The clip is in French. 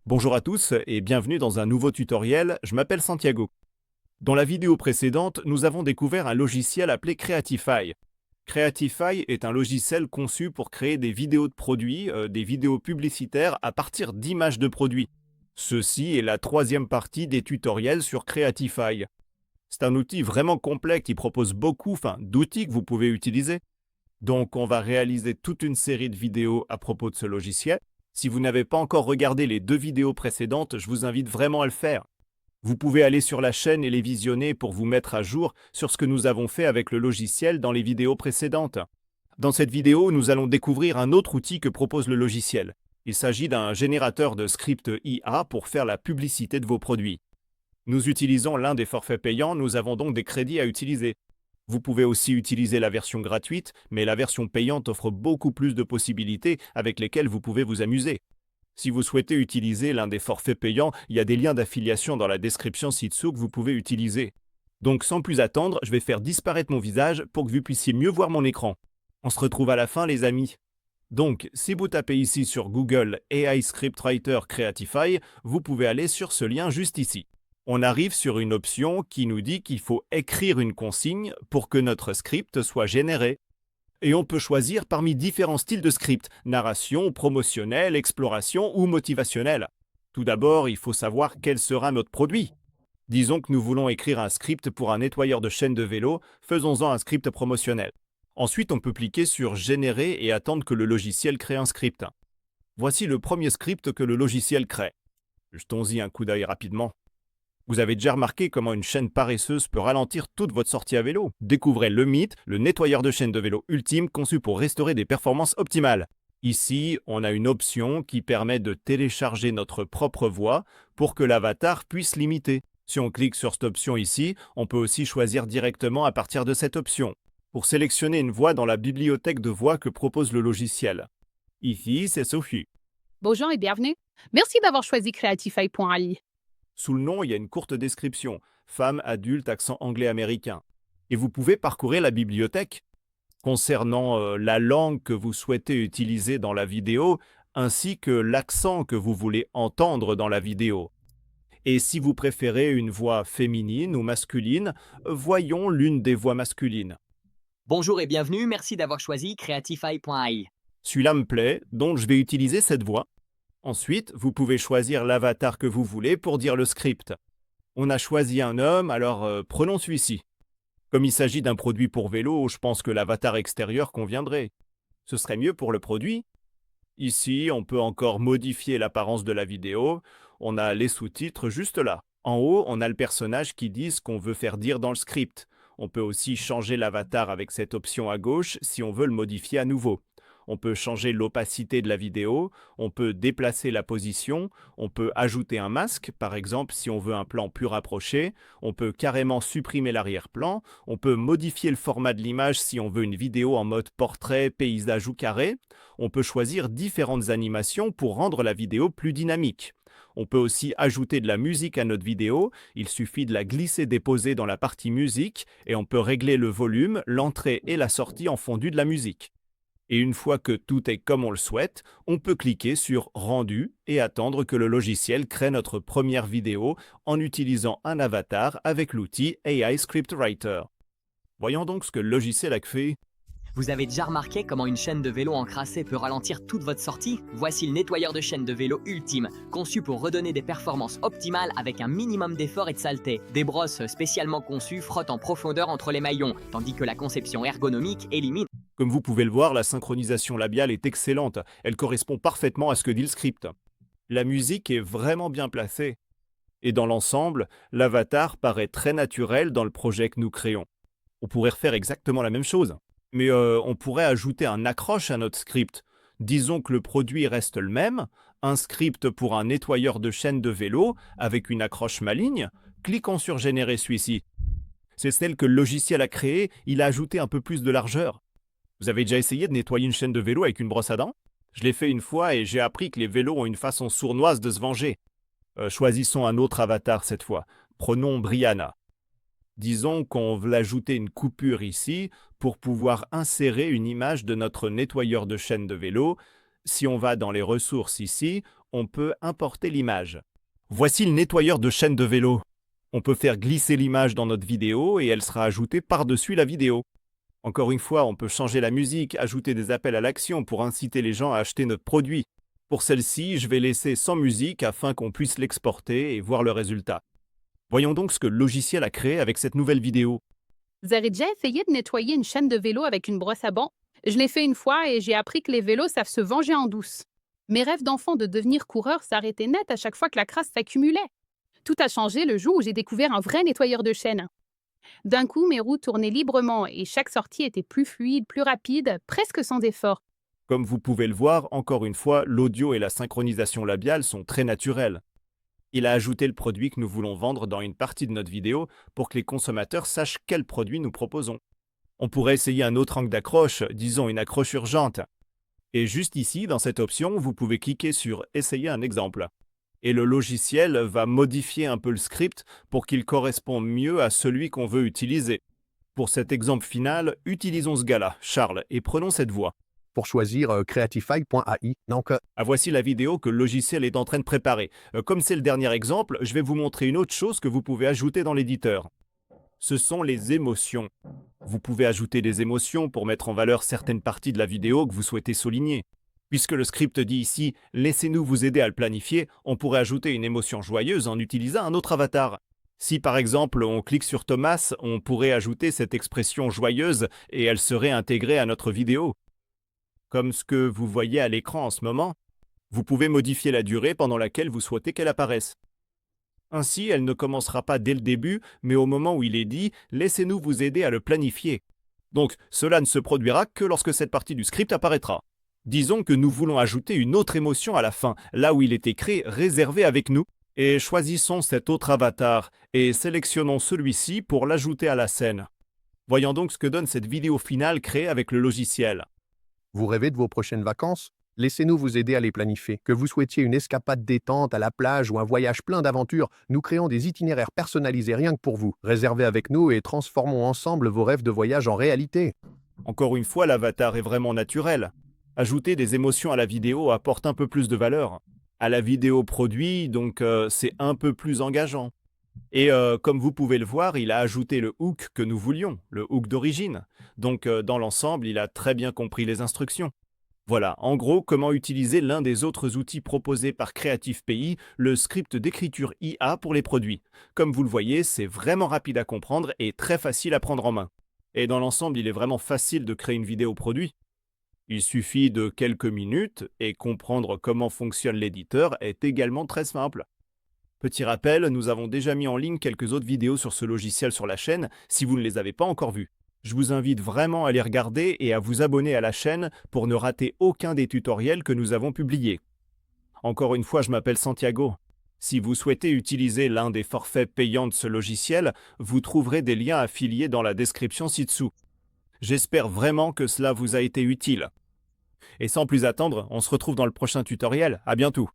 Bonjour à tous et bienvenue dans un nouveau tutoriel, je m'appelle Santiago. Dans la vidéo précédente, nous avons découvert un logiciel appelé Creatify. Creatify est un logiciel conçu pour créer des vidéos de produits, des vidéos publicitaires à partir d'images de produits. Ceci est la troisième partie des tutoriels sur Creatify. C'est un outil vraiment complet qui propose beaucoup d'outils que vous pouvez utiliser. Donc on va réaliser toute une série de vidéos à propos de ce logiciel. Si vous n'avez pas encore regardé les 2 vidéos précédentes, je vous invite vraiment à le faire. Vous pouvez aller sur la chaîne et les visionner pour vous mettre à jour sur ce que nous avons fait avec le logiciel dans les vidéos précédentes. Dans cette vidéo, nous allons découvrir un autre outil que propose le logiciel. Il s'agit d'un générateur de script IA pour faire la publicité de vos produits. Nous utilisons l'un des forfaits payants, nous avons donc des crédits à utiliser. Vous pouvez aussi utiliser la version gratuite, mais la version payante offre beaucoup plus de possibilités avec lesquelles vous pouvez vous amuser. Si vous souhaitez utiliser l'un des forfaits payants, il y a des liens d'affiliation dans la description ci-dessous que vous pouvez utiliser. Donc sans plus attendre, je vais faire disparaître mon visage pour que vous puissiez mieux voir mon écran. On se retrouve à la fin les amis. Donc, si vous tapez ici sur Google AI Scriptwriter Creatify, vous pouvez aller sur ce lien juste ici. On arrive sur une option qui nous dit qu'il faut écrire une consigne pour que notre script soit généré. Et on peut choisir parmi différents styles de script, narration, promotionnel, exploration ou motivationnel. Tout d'abord, il faut savoir quel sera notre produit. Disons que nous voulons écrire un script pour un nettoyeur de chaînes de vélo, faisons-en un script promotionnel. Ensuite, on peut cliquer sur Générer et attendre que le logiciel crée un script. Voici le premier script que le logiciel crée. Jetons-y un coup d'œil rapidement. Vous avez déjà remarqué comment une chaîne paresseuse peut ralentir toute votre sortie à vélo? Découvrez le Meet, le nettoyeur de chaînes de vélo ultime conçu pour restaurer des performances optimales. Ici, on a une option qui permet de télécharger notre propre voix pour que l'avatar puisse l'imiter. Si on clique sur cette option ici, on peut aussi choisir directement à partir de cette option, pour sélectionner une voix dans la bibliothèque de voix que propose le logiciel. Ici, c'est Sophie. Bonjour et bienvenue. Merci d'avoir choisi Creatify.ai. Sous le nom, il y a une courte description, femme, adulte, accent anglais américain. Et vous pouvez parcourir la bibliothèque concernant la langue que vous souhaitez utiliser dans la vidéo, ainsi que l'accent que vous voulez entendre dans la vidéo. Et si vous préférez une voix féminine ou masculine, voyons l'une des voix masculines. Bonjour et bienvenue, merci d'avoir choisi Creatify.ai. Celui-là me plaît, donc je vais utiliser cette voix. Ensuite, vous pouvez choisir l'avatar que vous voulez pour dire le script. On a choisi un homme, alors prenons celui-ci. Comme il s'agit d'un produit pour vélo, je pense que l'avatar extérieur conviendrait. Ce serait mieux pour le produit. Ici, on peut encore modifier l'apparence de la vidéo. On a les sous-titres juste là. En haut, on a le personnage qui dit ce qu'on veut faire dire dans le script. On peut aussi changer l'avatar avec cette option à gauche si on veut le modifier à nouveau. On peut changer l'opacité de la vidéo, on peut déplacer la position, on peut ajouter un masque, par exemple si on veut un plan plus rapproché, on peut carrément supprimer l'arrière-plan, on peut modifier le format de l'image si on veut une vidéo en mode portrait, paysage ou carré, on peut choisir différentes animations pour rendre la vidéo plus dynamique. On peut aussi ajouter de la musique à notre vidéo, il suffit de la glisser-déposer dans la partie musique et on peut régler le volume, l'entrée et la sortie en fondu de la musique. Et une fois que tout est comme on le souhaite, on peut cliquer sur Rendu et attendre que le logiciel crée notre première vidéo en utilisant un avatar avec l'outil AI Scriptwriter. Voyons donc ce que le logiciel a fait. Vous avez déjà remarqué comment une chaîne de vélo encrassée peut ralentir toute votre sortie? Voici le nettoyeur de chaîne de vélo ultime, conçu pour redonner des performances optimales avec un minimum d'effort et de saleté. Des brosses spécialement conçues frottent en profondeur entre les maillons, tandis que la conception ergonomique élimine. Comme vous pouvez le voir, la synchronisation labiale est excellente. Elle correspond parfaitement à ce que dit le script. La musique est vraiment bien placée. Et dans l'ensemble, l'avatar paraît très naturel dans le projet que nous créons. On pourrait refaire exactement la même chose. Mais on pourrait ajouter un accroche à notre script. Disons que le produit reste le même, un script pour un nettoyeur de chaîne de vélo avec une accroche maligne. Cliquons sur Générer celui-ci. C'est celle que le logiciel a créée, il a ajouté un peu plus de largeur. Vous avez déjà essayé de nettoyer une chaîne de vélo avec une brosse à dents? Je l'ai fait une fois et j'ai appris que les vélos ont une façon sournoise de se venger. Choisissons un autre avatar cette fois. Prenons Brianna. Disons qu'on veut ajouter une coupure ici pour pouvoir insérer une image de notre nettoyeur de chaîne de vélo. Si on va dans les ressources ici, on peut importer l'image. Voici le nettoyeur de chaîne de vélo. On peut faire glisser l'image dans notre vidéo et elle sera ajoutée par-dessus la vidéo. Encore une fois, on peut changer la musique, ajouter des appels à l'action pour inciter les gens à acheter notre produit. Pour celle-ci, je vais laisser sans musique afin qu'on puisse l'exporter et voir le résultat. Voyons donc ce que le logiciel a créé avec cette nouvelle vidéo. Vous avez déjà essayé de nettoyer une chaîne de vélo avec une brosse à banc? Je l'ai fait une fois et j'ai appris que les vélos savent se venger en douce. Mes rêves d'enfant de devenir coureur s'arrêtaient net à chaque fois que la crasse s'accumulait. Tout a changé le jour où j'ai découvert un vrai nettoyeur de chaîne. D'un coup, mes roues tournaient librement et chaque sortie était plus fluide, plus rapide, presque sans effort. Comme vous pouvez le voir, encore une fois, l'audio et la synchronisation labiale sont très naturels. Il a ajouté le produit que nous voulons vendre dans une partie de notre vidéo pour que les consommateurs sachent quel produit nous proposons. On pourrait essayer un autre angle d'accroche, disons une accroche urgente. Et juste ici, dans cette option, vous pouvez cliquer sur « Essayer un exemple ». Et le logiciel va modifier un peu le script pour qu'il corresponde mieux à celui qu'on veut utiliser. Pour cet exemple final, utilisons ce gars-là, Charles, et prenons cette voix. Pour choisir Creatify.ai. Donc, Voici la vidéo que le logiciel est en train de préparer. Comme c'est le dernier exemple, je vais vous montrer une autre chose que vous pouvez ajouter dans l'éditeur. Ce sont les émotions. Vous pouvez ajouter des émotions pour mettre en valeur certaines parties de la vidéo que vous souhaitez souligner. Puisque le script dit ici « Laissez-nous vous aider à le planifier », on pourrait ajouter une émotion joyeuse en utilisant un autre avatar. Si par exemple on clique sur Thomas, on pourrait ajouter cette expression joyeuse et elle serait intégrée à notre vidéo. Comme ce que vous voyez à l'écran en ce moment, vous pouvez modifier la durée pendant laquelle vous souhaitez qu'elle apparaisse. Ainsi, elle ne commencera pas dès le début, mais au moment où il est dit « Laissez-nous vous aider à le planifier ». Donc, cela ne se produira que lorsque cette partie du script apparaîtra. Disons que nous voulons ajouter une autre émotion à la fin, là où il est écrit « Réservé avec nous ». Et choisissons cet autre avatar et sélectionnons celui-ci pour l'ajouter à la scène. Voyons donc ce que donne cette vidéo finale créée avec le logiciel. vous rêvez de vos prochaines vacances? Laissez-nous vous aider à les planifier. Que vous souhaitiez une escapade détente à la plage ou un voyage plein d'aventures, nous créons des itinéraires personnalisés rien que pour vous. Réservez avec nous et transformons ensemble vos rêves de voyage en réalité. Encore une fois, l'avatar est vraiment naturel. Ajouter des émotions à la vidéo apporte un peu plus de valeur. À la vidéo produit, donc c'est un peu plus engageant. Et comme vous pouvez le voir, il a ajouté le hook que nous voulions, le hook d'origine. Donc dans l'ensemble, il a très bien compris les instructions. Voilà, en gros, comment utiliser l'un des autres outils proposés par CreativePay, le script d'écriture IA pour les produits. Comme vous le voyez, c'est vraiment rapide à comprendre et très facile à prendre en main. Et dans l'ensemble, il est vraiment facile de créer une vidéo produit. Il suffit de quelques minutes et comprendre comment fonctionne l'éditeur est également très simple. Petit rappel, nous avons déjà mis en ligne quelques autres vidéos sur ce logiciel sur la chaîne si vous ne les avez pas encore vues. Je vous invite vraiment à les regarder et à vous abonner à la chaîne pour ne rater aucun des tutoriels que nous avons publiés. Encore une fois, je m'appelle Santiago. Si vous souhaitez utiliser l'un des forfaits payants de ce logiciel, vous trouverez des liens affiliés dans la description ci-dessous. J'espère vraiment que cela vous a été utile. Et sans plus attendre, on se retrouve dans le prochain tutoriel. À bientôt.